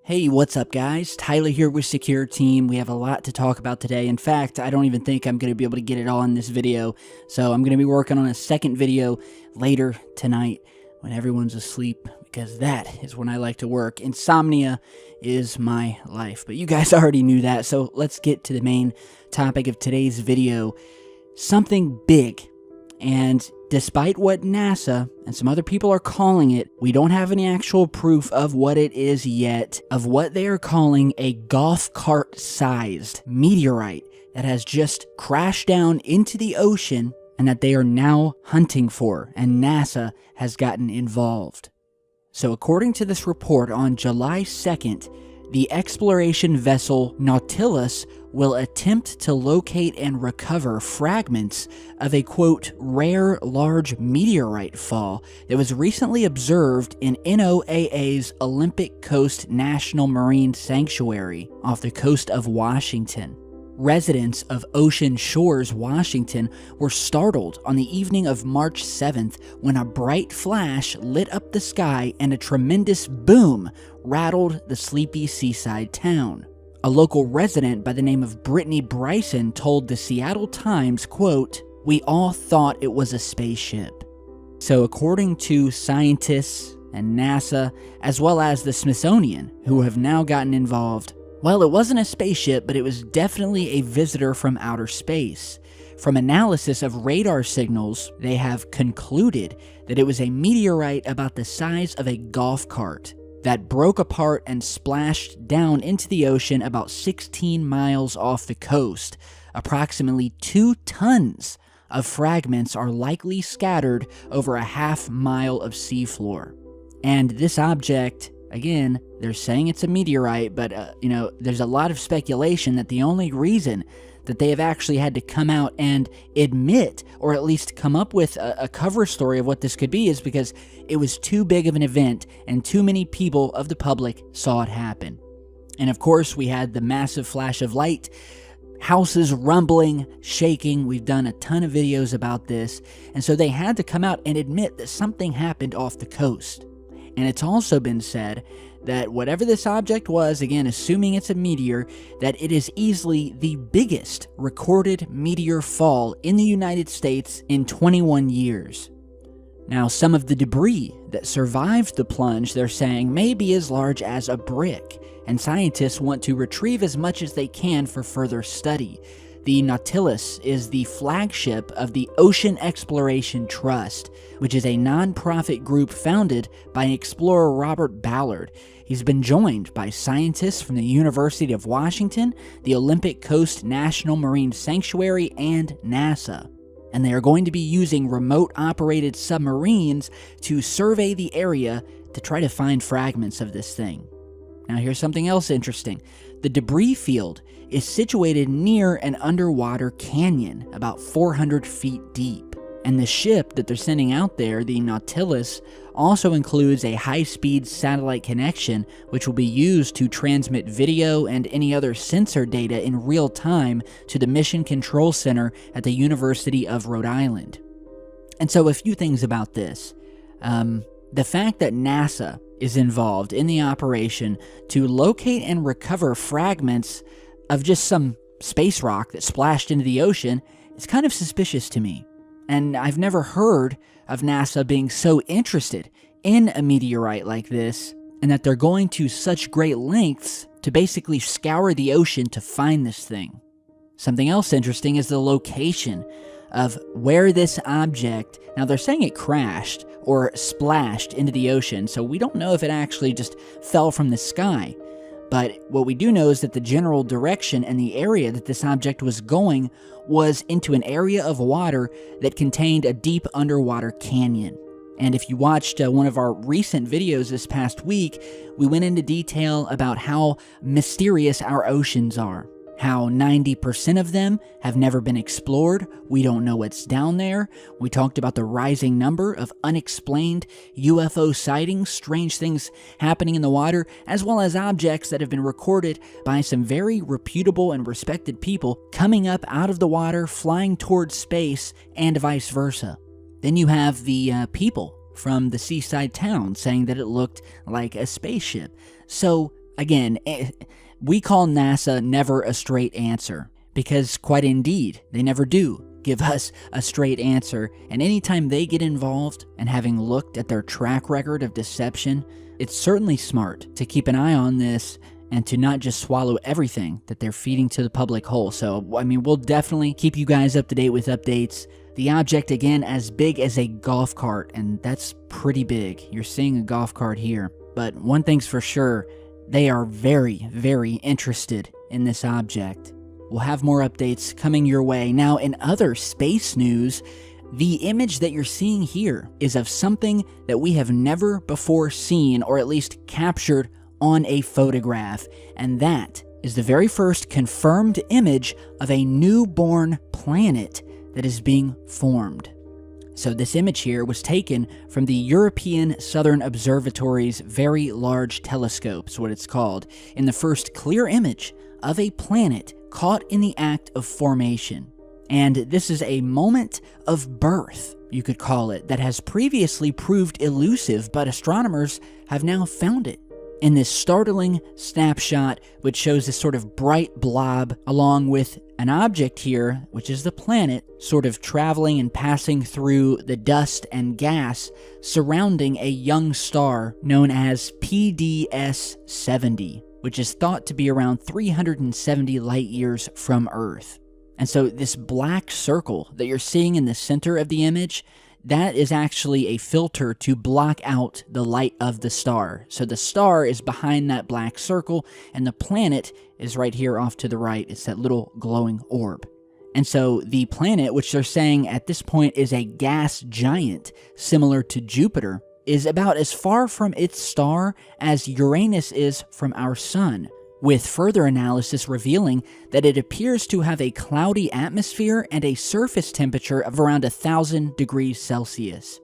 Hey, what's up guys? Tyler here with Secure Team. We have a lot to talk about today. In fact, I don't even think I'm going to be able to get it all in this video. So I'm going to be working on a second video later tonight when everyone's asleep, because that is when I like to work. Insomnia is my life. But you guys already knew that, so let's get to the main topic of today's video. Something big. And despite what NASA and some other people are calling it, we don't have any actual proof of what it is yet, of what they are calling a golf cart-sized meteorite that has just crashed down into the ocean and that they are now hunting for, and NASA has gotten involved. So according to this report, on July 2nd, the exploration vessel Nautilus will attempt to locate and recover fragments of a, quote, rare large meteorite fall that was recently observed in NOAA's Olympic Coast National Marine Sanctuary off the coast of Washington. Residents of Ocean Shores, Washington, were startled on the evening of March 7th when a bright flash lit up the sky and a tremendous boom rattled the sleepy seaside town. A local resident by the name of Brittany Bryson told the Seattle Times, quote, "We all thought it was a spaceship." So according to scientists and NASA, as well as the Smithsonian, who have now gotten involved, well, it wasn't a spaceship, but it was definitely a visitor from outer space. From analysis of radar signals, they have concluded that it was a meteorite about the size of a golf cart that broke apart and splashed down into the ocean about 16 miles off the coast. Approximately 2 tons of fragments are likely scattered over a half-mile of seafloor. And this object, again, they're saying it's a meteorite, but, there's a lot of speculation that the only reason that they have actually had to come out and admit, or at least come up with a cover story of what this could be, is because it was too big of an event and too many people of the public saw it happen. And of course, we had the massive flash of light, houses rumbling, shaking. We've done a ton of videos about this. And so they had to come out and admit that something happened off the coast. And it's also been said that whatever this object was, again, assuming it's a meteor, that it is easily the biggest recorded meteor fall in the United States in 21 years. Now, some of the debris that survived the plunge, they're saying, may be as large as a brick, and scientists want to retrieve as much as they can for further study. The Nautilus is the flagship of the Ocean Exploration Trust, which is a non-profit group founded by explorer Robert Ballard. He's been joined by scientists from the University of Washington, the Olympic Coast National Marine Sanctuary, and NASA. And they are going to be using remote-operated submarines to survey the area to try to find fragments of this thing. Now here's something else interesting. The debris field is situated near an underwater canyon, about 400 feet deep. And the ship that they're sending out there, the Nautilus, also includes a high-speed satellite connection, which will be used to transmit video and any other sensor data in real time to the Mission Control Center at the University of Rhode Island. And so a few things about this. The fact that NASA is involved in the operation to locate and recover fragments of just some space rock that splashed into the ocean is kind of suspicious to me. And I've never heard of NASA being so interested in a meteorite like this, and that they're going to such great lengths to basically scour the ocean to find this thing. Something else interesting is the location of where this object, now they're saying it crashed or splashed into the ocean, so we don't know if it actually just fell from the sky. But what we do know is that the general direction and the area that this object was going was into an area of water that contained a deep underwater canyon. And if you watched one of our recent videos this past week, we went into detail about how mysterious our oceans are. How 90% of them have never been explored. We don't know what's down there. We talked about the rising number of unexplained UFO sightings, strange things happening in the water, as well as objects that have been recorded by some very reputable and respected people coming up out of the water, flying towards space, and vice versa. Then you have the people from the seaside town saying that it looked like a spaceship. So again, we call NASA never a straight answer, because quite indeed, they never do give us a straight answer, and anytime they get involved, and having looked at their track record of deception, it's certainly smart to keep an eye on this and to not just swallow everything that they're feeding to the public whole. So, I mean, we'll definitely keep you guys up to date with updates. The object, again, as big as a golf cart, and that's pretty big. You're seeing a golf cart here. But one thing's for sure, they are very, very interested in this object. We'll have more updates coming your way. Now, in other space news, the image that you're seeing here is of something that we have never before seen, or at least captured on a photograph, and that is the very first confirmed image of a newborn planet that is being formed. So this image here was taken from the European Southern Observatory's Very Large Telescope, is what it's called, in the first clear image of a planet caught in the act of formation. And this is a moment of birth, you could call it, that has previously proved elusive, but astronomers have now found it in this startling snapshot, which shows this sort of bright blob along with an object here, which is the planet, sort of traveling and passing through the dust and gas surrounding a young star known as PDS 70, which is thought to be around 370 light years from Earth. And so this black circle that you're seeing in the center of the image, that is actually a filter to block out the light of the star. So the star is behind that black circle, and the planet is right here off to the right. It's that little glowing orb. And so the planet, which they're saying at this point is a gas giant, similar to Jupiter, is about as far from its star as Uranus is from our sun, with further analysis revealing that it appears to have a cloudy atmosphere and a surface temperature of around 1,000 degrees Celsius.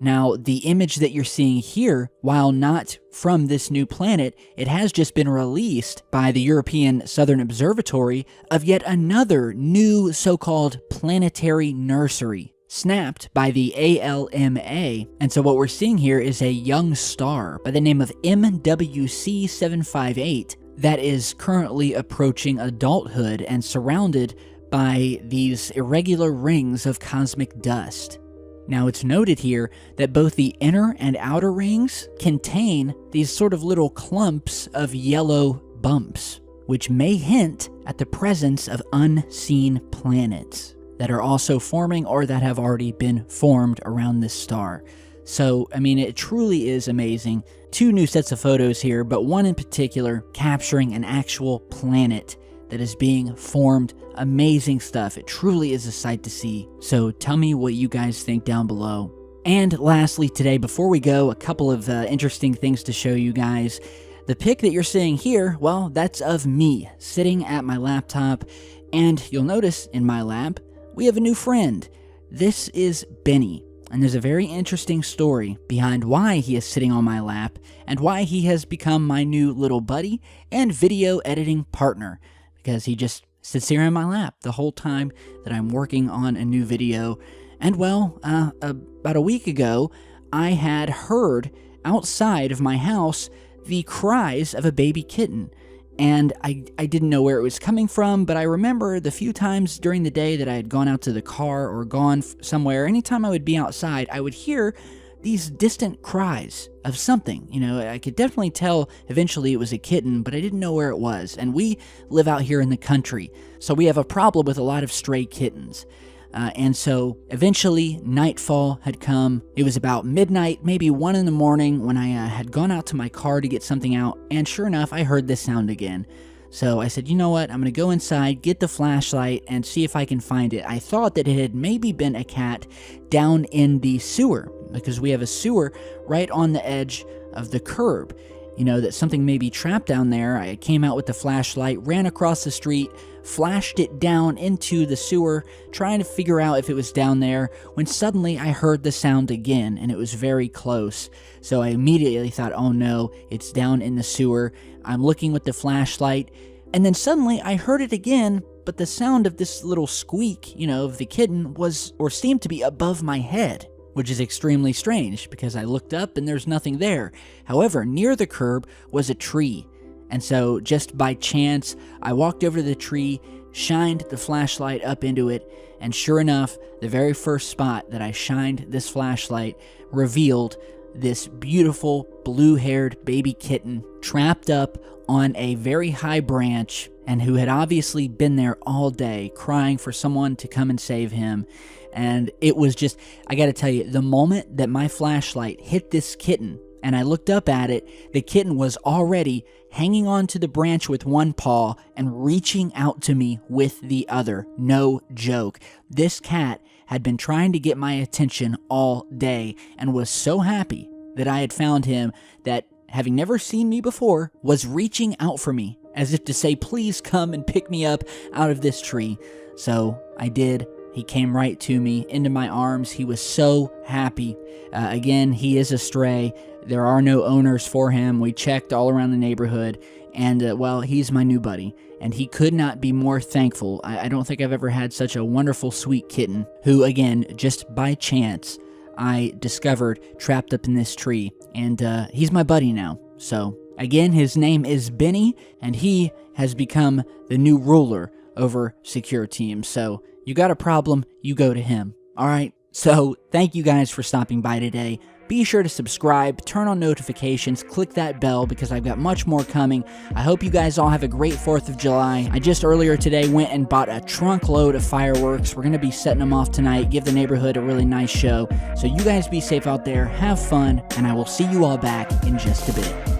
Now, the image that you're seeing here, while not from this new planet, it has just been released by the European Southern Observatory of yet another new so-called planetary nursery, snapped by the ALMA. And so what we're seeing here is a young star by the name of MWC 758 that is currently approaching adulthood and surrounded by these irregular rings of cosmic dust. Now, it's noted here that both the inner and outer rings contain these sort of little clumps of yellow bumps, which may hint at the presence of unseen planets that are also forming or that have already been formed around this star. So, I mean, it truly is amazing. Two new sets of photos here, but one in particular capturing an actual planet that is being formed. Amazing stuff. It truly is a sight to see. So tell me what you guys think down below. And lastly today, before we go, a couple of interesting things to show you guys. The pic that you're seeing here, well, that's of me sitting at my laptop. And you'll notice in my lap, we have a new friend. This is Benny. And there's a very interesting story behind why he is sitting on my lap and why he has become my new little buddy and video editing partner, because he just sits here in my lap the whole time that I'm working on a new video. And well, about a week ago, I had heard outside of my house the cries of a baby kitten. And I didn't know where it was coming from, but I remember the few times during the day that I had gone out to the car or gone somewhere, anytime I would be outside, I would hear these distant cries of something. You know, I could definitely tell eventually it was a kitten, but I didn't know where it was. And we live out here in the country, so we have a problem with a lot of stray kittens. And so eventually nightfall had come. It was about midnight, maybe 1 in the morning, when I had gone out to my car to get something out, and sure enough, I heard this sound again. So I said, you know what, I'm going to go inside, get the flashlight, and see if I can find it. I thought that it had maybe been a cat down in the sewer, because we have a sewer right on the edge of the curb. You know, that something may be trapped down there. I came out with the flashlight, ran across the street, flashed it down into the sewer, trying to figure out if it was down there, when suddenly I heard the sound again, and it was very close. So I immediately thought, oh no, it's down in the sewer. I'm looking with the flashlight, and then suddenly I heard it again, but the sound of this little squeak, you know, of the kitten was, or seemed to be above my head, which is extremely strange because I looked up and there's nothing there. However, near the curb was a tree, And so just by chance, I walked over to the tree, shined the flashlight up into it, and sure enough, the very first spot that I shined this flashlight revealed this beautiful blue-haired baby kitten trapped up on a very high branch and who had obviously been there all day crying for someone to come and save him. And it was just, I gotta tell you, the moment that my flashlight hit this kitten and I looked up at it, the kitten was already hanging onto the branch with one paw and reaching out to me with the other. No joke. This cat had been trying to get my attention all day and was so happy that I had found him that, having never seen me before, was reaching out for me as if to say, please come and pick me up out of this tree. So I did. He came right to me, into my arms. He was so happy. Again, he is a stray. There are no owners for him. We checked all around the neighborhood, and well, he's my new buddy, and he could not be more thankful. I don't think I've ever had such a wonderful, sweet kitten, who, again, just by chance, I discovered trapped up in this tree, and he's my buddy now. So, again, his name is Benny, and he has become the new ruler over Secure Team. So, you got a problem, you go to him. All right? So, thank you guys for stopping by today. Be sure to subscribe, turn on notifications, click that bell because I've got much more coming. I hope you guys all have a great 4th of July. I just earlier today went and bought a trunk load of fireworks. We're going to be setting them off tonight, give the neighborhood a really nice show. So you guys be safe out there, have fun, and I will see you all back in just a bit.